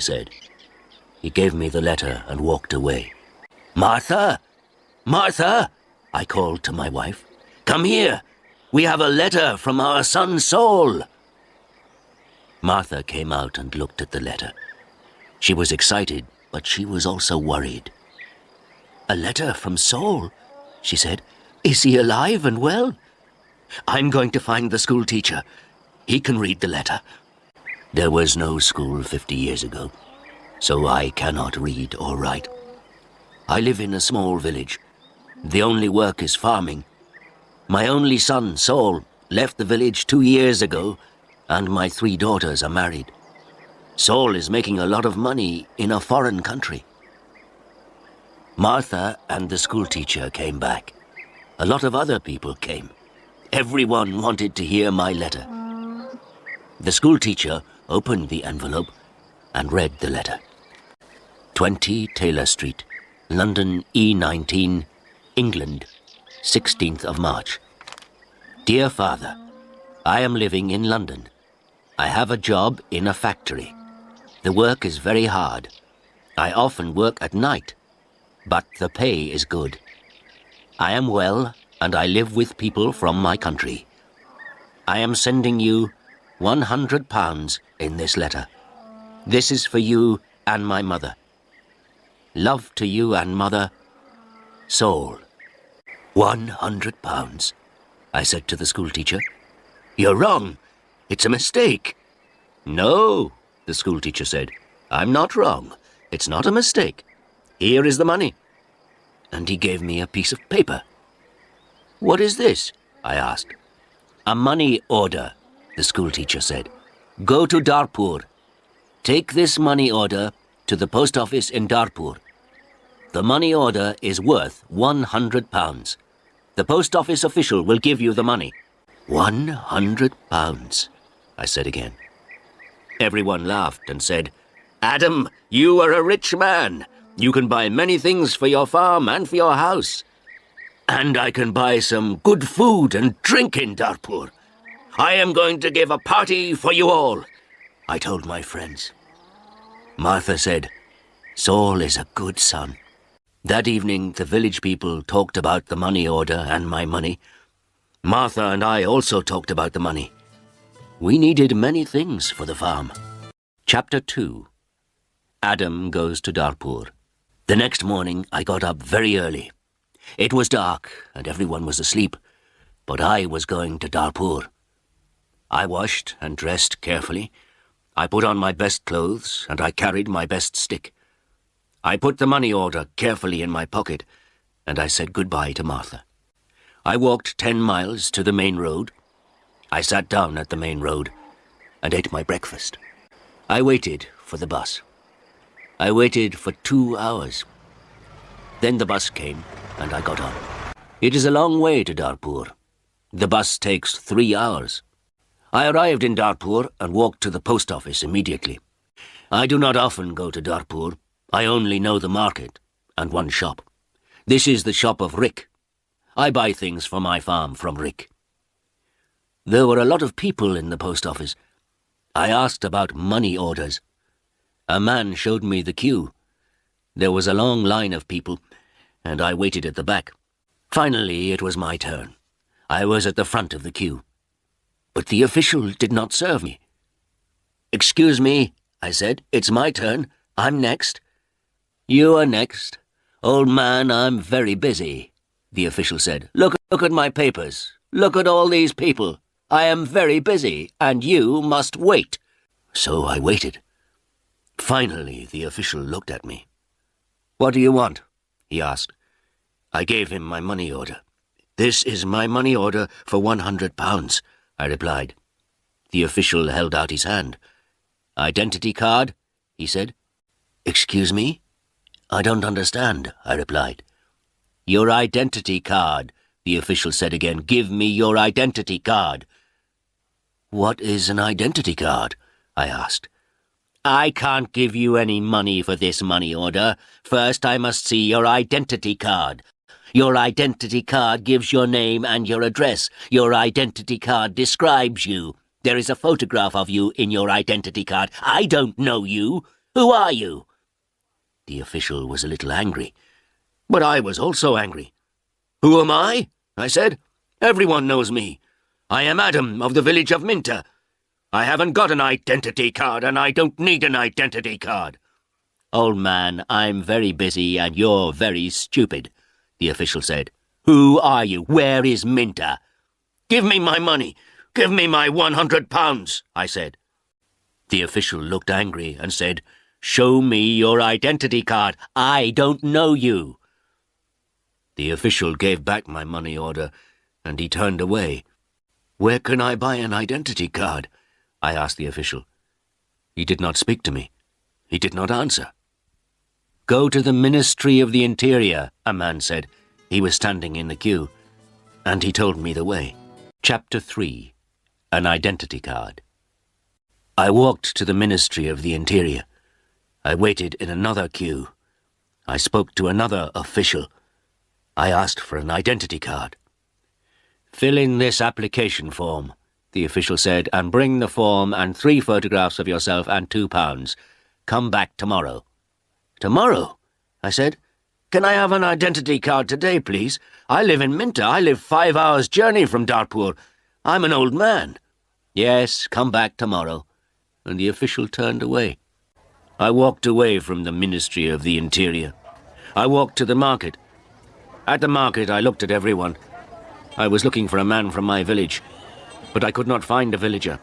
said. He gave me the letter and walked away. "Martha! Martha!" I called to my wife. "Come here! We have a letter from our son Saul." Martha came out and looked at the letter. She was excited, but she was also worried. "A letter from Saul," she said. "Is he alive and well?" "I'm going to find the school teacher. He can read the letter." There was no school 50 years ago, so I cannot read or write. I live in a small village. The only work is farming. My only son, Saul, left the village 2 years ago, and my 3 daughters are married. Saul is making a lot of money in a foreign country. Martha and the schoolteacher came back. A lot of other people came. Everyone wanted to hear my letter. The schoolteacher opened the envelope and read the letter. 20 Taylor Street, London E19, England, 16th of March. Dear Father, I am living in London. I have a job in a factory. The work is very hard. I often work at night, but the pay is good. I am well and I live with people from my country. I am sending you £100 in this letter. This is for you and my mother. Love to you and mother, Saul. £100, I said to the schoolteacher. You're wrong. It's a mistake. No, the schoolteacher said. I'm not wrong. It's not a mistake. Here is the money. And he gave me a piece of paper. What is this? I asked. A money order, the schoolteacher said. Go to Darpur. Take this money order to the post office in Darpur. The money order is worth £100. The post office official will give you the money. £100, I said again. Everyone laughed and said, Adam, you are a rich man. You can buy many things for your farm and for your house. And I can buy some good food and drink in Darpur. I am going to give a party for you all, I told my friends. Martha said, Saul is a good son. That evening, the village people talked about the money order and my money. Martha and I also talked about the money. We needed many things for the farm. Chapter 2. Adam goes to Darpur. The next morning, I got up very early. It was dark and everyone was asleep, but I was going to Darpur. I washed and dressed carefully. I put on my best clothes and I carried my best stick. I put the money order carefully in my pocket and I said goodbye to Martha. I walked 10 miles to the main road. I sat down at the main road and ate my breakfast. I waited for the bus. I waited for 2 hours. Then the bus came and I got on. It is a long way to Darpur. The bus takes 3 hours. I arrived in Darpur and walked to the post office immediately. I do not often go to Darpur. I only know the market and one shop. This is the shop of Rick. I buy things for my farm from Rick. There were a lot of people in the post office. I asked about money orders. A man showed me the queue. There was a long line of people, and I waited at the back. Finally, it was my turn. I was at the front of the queue. But the official did not serve me. Excuse me, I said. It's my turn. I'm next. You are next. Old man, I'm very busy, the official said. Look at my papers. Look at all these people. I am very busy, and you must wait. So I waited. Finally, the official looked at me. What do you want? He asked. I gave him my money order. This is my money order for £100, I replied. The official held out his hand. Identity card? He said. Excuse me? I don't understand, I replied. Your identity card, the official said again. Give me your identity card. What is an identity card? I asked. I can't give you any money for this money order. First, I must see your identity card. Your identity card gives your name and your address. Your identity card describes you. There is a photograph of you in your identity card. I don't know you. Who are you?" The official was a little angry, but I was also angry. "Who am I?" I said. "Everyone knows me. I am Adam of the village of Minter. I haven't got an identity card, and I don't need an identity card." "Old man, I'm very busy and you're very stupid," the official said. "Who are you? Where is Minter?" "Give me my money. Give me my £100, I said. The official looked angry and said, "Show me your identity card. I don't know you." The official gave back my money order, and he turned away. "Where can I buy an identity card?" I asked the official. He did not speak to me. He did not answer. "Go to the Ministry of the Interior," a man said. He was standing in the queue, and he told me the way. Chapter 3. An Identity Card. I walked to the Ministry of the Interior. I waited in another queue. I spoke to another official. I asked for an identity card. "Fill in this application form," the official said, "and bring the form and 3 photographs of yourself and £2. Come back tomorrow." "Tomorrow?" I said. "Can I have an identity card today, please? I live in Minter. I live 5 hours' journey from Dartpoor. I'm an old man." "Yes, come back tomorrow." And the official turned away. I walked away from the Ministry of the Interior. I walked to the market. At the market, I looked at everyone. I was looking for a man from my village, but I could not find a villager.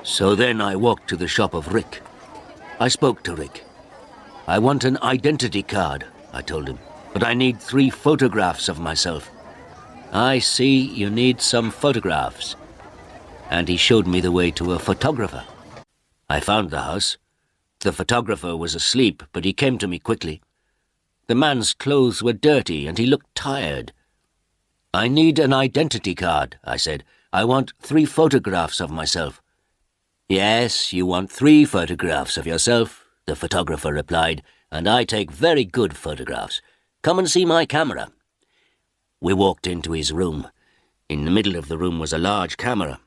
So then I walked to the shop of Rick. I spoke to Rick. "I want an identity card," I told him, "but I need 3 photographs of myself." "I see you need some photographs." And he showed me the way to a photographer. I found the house. The photographer was asleep, but he came to me quickly. The man's clothes were dirty, and he looked tired. "I need an identity card," I said. "I want 3 photographs of myself." "Yes, you want 3 photographs of yourself," the photographer replied, "and I take very good photographs. Come and see my camera." We walked into his room. In the middle of the room was a large camera.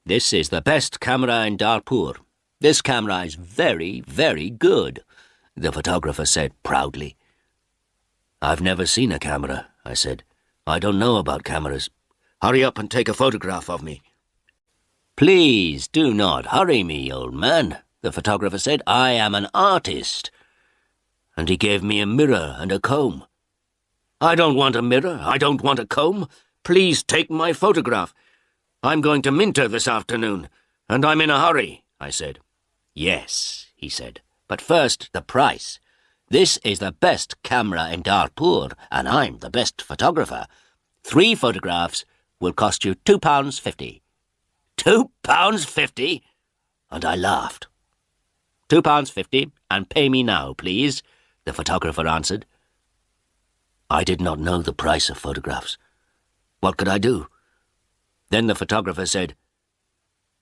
"This is the best camera in Dartpoor. This camera is very, very good," the photographer said proudly. "I've never seen a camera," I said. "I don't know about cameras. Hurry up and take a photograph of me." "Please do not hurry me, old man," the photographer said. "I am an artist." And he gave me a mirror and a comb. "I don't want a mirror. I don't want a comb. Please take my photograph. I'm going to Minter this afternoon, and I'm in a hurry," I said. "Yes," he said, "but first the price. This is the best camera in Dartpoor, and I'm the best photographer. 3 photographs will cost you £2.50. £2.50? And I laughed. £2.50, and pay me now, please, the photographer answered. I did not know the price of photographs. What could I do? Then the photographer said,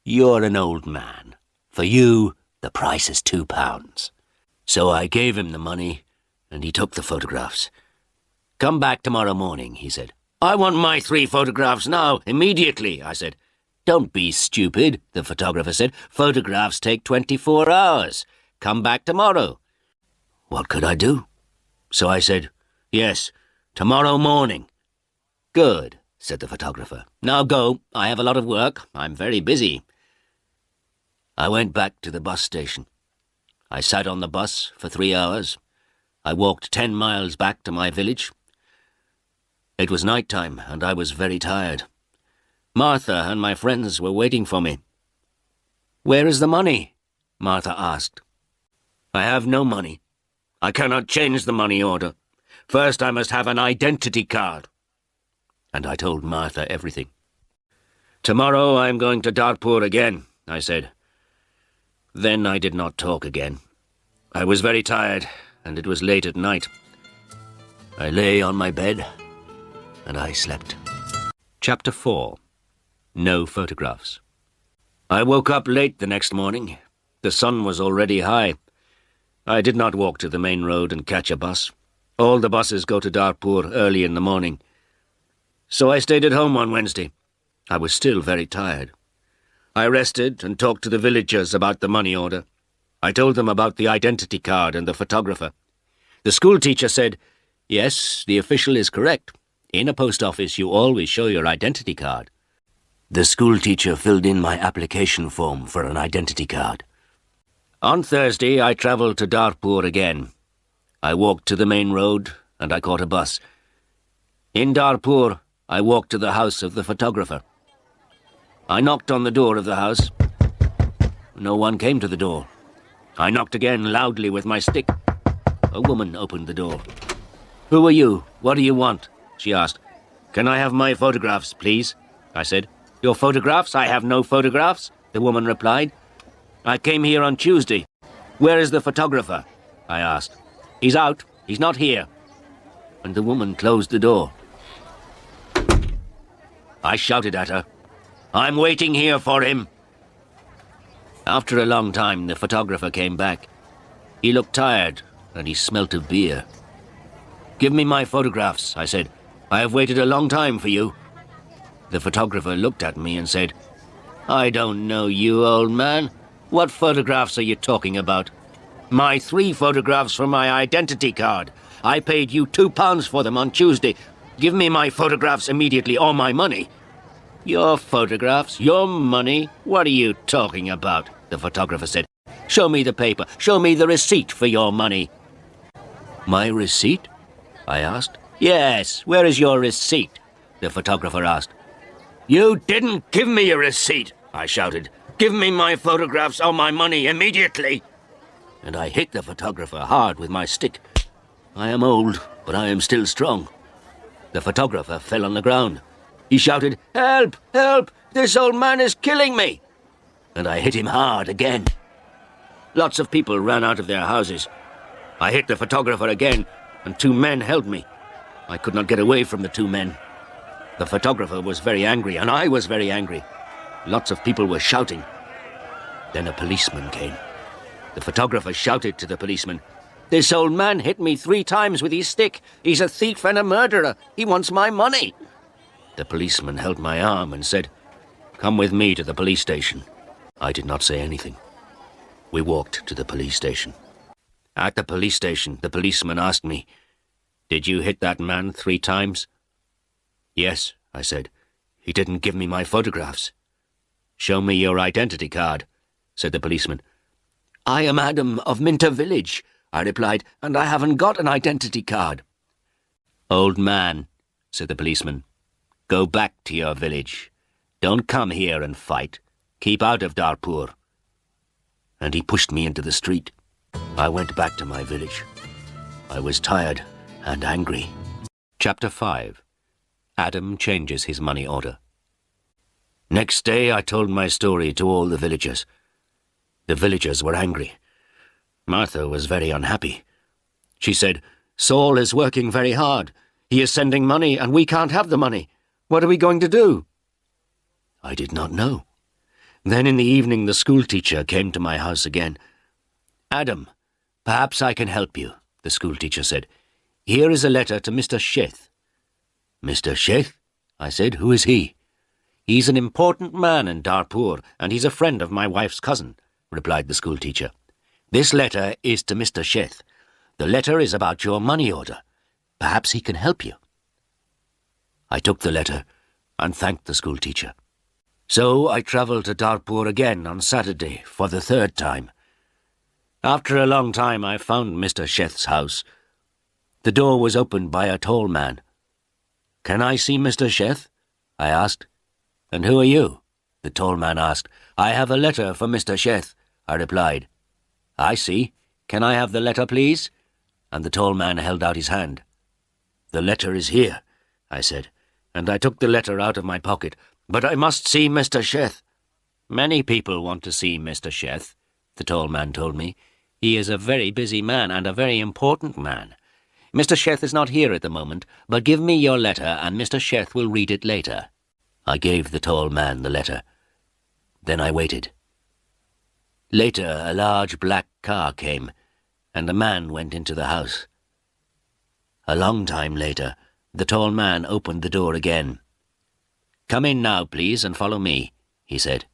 "You're an old man. For you, the price is £2. So I gave him the money, and he took the photographs. "Come back tomorrow morning," he said. "I want my 3 photographs now, immediately," I said. "Don't be stupid," the photographer said. "Photographs take 24 hours. Come back tomorrow." What could I do? So I said, "Yes, tomorrow morning." "Good," said the photographer. "Now go. I have a lot of work. I'm very busy." I went back to the bus station. I sat on the bus for 3 hours. I walked 10 miles back to my village. It was night time, and I was very tired. Martha and my friends were waiting for me. "Where is the money?" Martha asked. "I have no money. I cannot change the money order. First I must have an identity card." And I told Martha everything. "Tomorrow I am going to Dartpoor again," I said. Then I did not talk again. I was very tired, and it was late at night. I lay on my bed, and I slept. Chapter 4. No Photographs. I woke up late the next morning. The sun was already high. I did not walk to the main road and catch a bus. All the buses go to Dartpoor early in the morning. So I stayed at home on Wednesday. I was still very tired. I rested and talked to the villagers about the money order. I told them about the identity card and the photographer. The school teacher said, "Yes, the official is correct. In a post office, you always show your identity card." The school teacher filled in my application form for an identity card. On Thursday, I travelled to Darpur again. I walked to the main road and I caught a bus. In Darpur, I walked to the house of the photographer. I knocked on the door of the house. No one came to the door. I knocked again loudly with my stick. A woman opened the door. "Who are you? What do you want?" she asked. "Can I have my photographs, please?" I said. "Your photographs? I have no photographs," the woman replied. "I came here on Tuesday. Where is the photographer?" I asked. "He's out. He's not here." And the woman closed the door. I shouted at her, "I'm waiting here for him." After a long time, the photographer came back. He looked tired, and he smelt of beer. "Give me my photographs," I said. "I have waited a long time for you." The photographer looked at me and said, "I don't know you, old man. What photographs are you talking about?" "My 3 photographs for my identity card. I paid you £2 for them on Tuesday. Give me my photographs immediately or my money." "Your photographs? Your money? What are you talking about?" the photographer said. "Show me the paper. Show me the receipt for your money." "My receipt?" I asked. "Yes, where is your receipt?" the photographer asked. "You didn't give me a receipt," I shouted. "Give me my photographs or my money immediately." And I hit the photographer hard with my stick. I am old, but I am still strong. The photographer fell on the ground. He shouted, "Help! Help! This old man is killing me!" And I hit him hard again. Lots of people ran out of their houses. I hit the photographer again, and 2 men held me. I could not get away from the 2 men. The photographer was very angry, and I was very angry. Lots of people were shouting. Then a policeman came. The photographer shouted to the policeman, "This old man hit me 3 times with his stick. He's a thief and a murderer. He wants my money." The policeman held my arm and said, "Come with me to the police station." I did not say anything. We walked to the police station. At the police station, the policeman asked me, "Did you hit that man 3 times?" "Yes," I said. "He didn't give me my photographs." "Show me your identity card," said the policeman. "I am Adam of Minter Village," I replied, "and I haven't got an identity card." "Old man," said the policeman, "go back to your village. Don't come here and fight. Keep out of Darpur." And he pushed me into the street. I went back to my village. I was tired and angry. Chapter 5. Adam changes his money order. Next day I told my story to all the villagers. The villagers were angry. Martha was very unhappy. She said, "Saul is working very hard. He is sending money and we can't have the money. What are we going to do?" I did not know. Then in the evening the school teacher came to my house again. "Adam, perhaps I can help you," the school teacher said. "Here is a letter to Mr. Sheth." "Mr. Sheth?" I said. "Who is he?" "He's an important man in Darpur, and he's a friend of my wife's cousin," replied the school teacher. "This letter is to Mr. Sheth. The letter is about your money order. Perhaps he can help you." I took the letter and thanked the school teacher. So I travelled to Darpur again on Saturday for the 3rd time. After a long time I found Mr. Sheth's house. The door was opened by a tall man. "Can I see Mr. Sheth?" I asked. "And who are you?" the tall man asked. "I have a letter for Mr. Sheth," I replied. "I see. Can I have the letter, please?" And the tall man held out his hand. "The letter is here," I said, and I took the letter out of my pocket. "But I must see Mr. Sheth." "Many people want to see Mr. Sheth," the tall man told me. "He is a very busy man and a very important man. Mr. Sheth is not here at the moment, but give me your letter and Mr. Sheth will read it later." I gave the tall man the letter. Then I waited. Later, a large black car came, and a man went into the house. A long time later, the tall man opened the door again. "Come in now, please, and follow me," he said.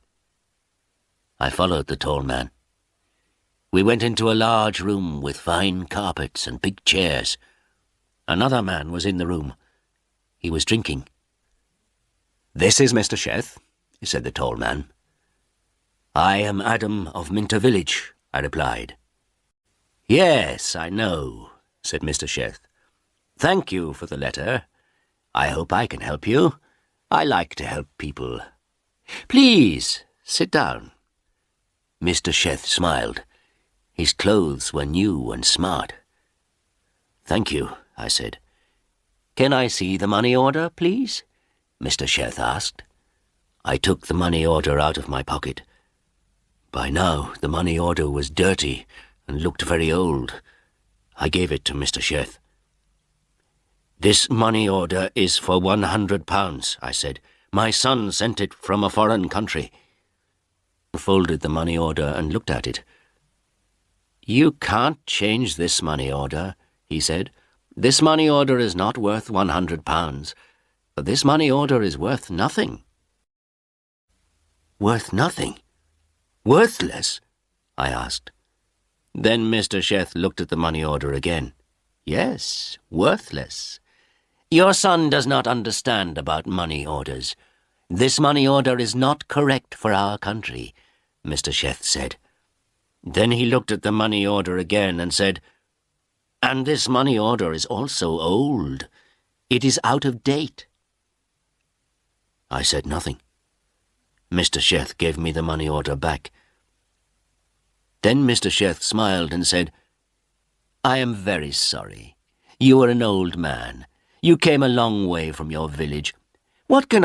I followed the tall man. We went into a large room with fine carpets and big chairs. Another man was in the room. He was drinking. "This is Mr. Sheth," said the tall man. "I am Adam of Minter Village," I replied. "Yes, I know," said Mr. Sheth. "Thank you for the letter. I hope I can help you. I like to help people. Please, sit down." Mr. Sheth smiled. His clothes were new and smart. "Thank you," I said. "Can I see the money order, please?" Mr. Sheth asked. I took the money order out of my pocket. By now, the money order was dirty and looked very old. I gave it to Mr. Sheth. "This money order is for £100, I said. "My son sent it from a foreign country." He folded the money order and looked at it. "You can't change this money order," he said. "This money order is not worth £100. This money order is worth nothing." "Worth nothing? Worthless?" I asked. Then Mr. Sheth looked at the money order again. "Yes, worthless. Your son does not understand about money orders. This money order is not correct for our country," Mr. Sheth said. Then he looked at the money order again and said, "And this money order is also old. It is out of date." I said nothing. Mr. Sheth gave me the money order back. Then Mr. Sheth smiled and said, "I am very sorry. You are an old man. You came a long way from your village. What can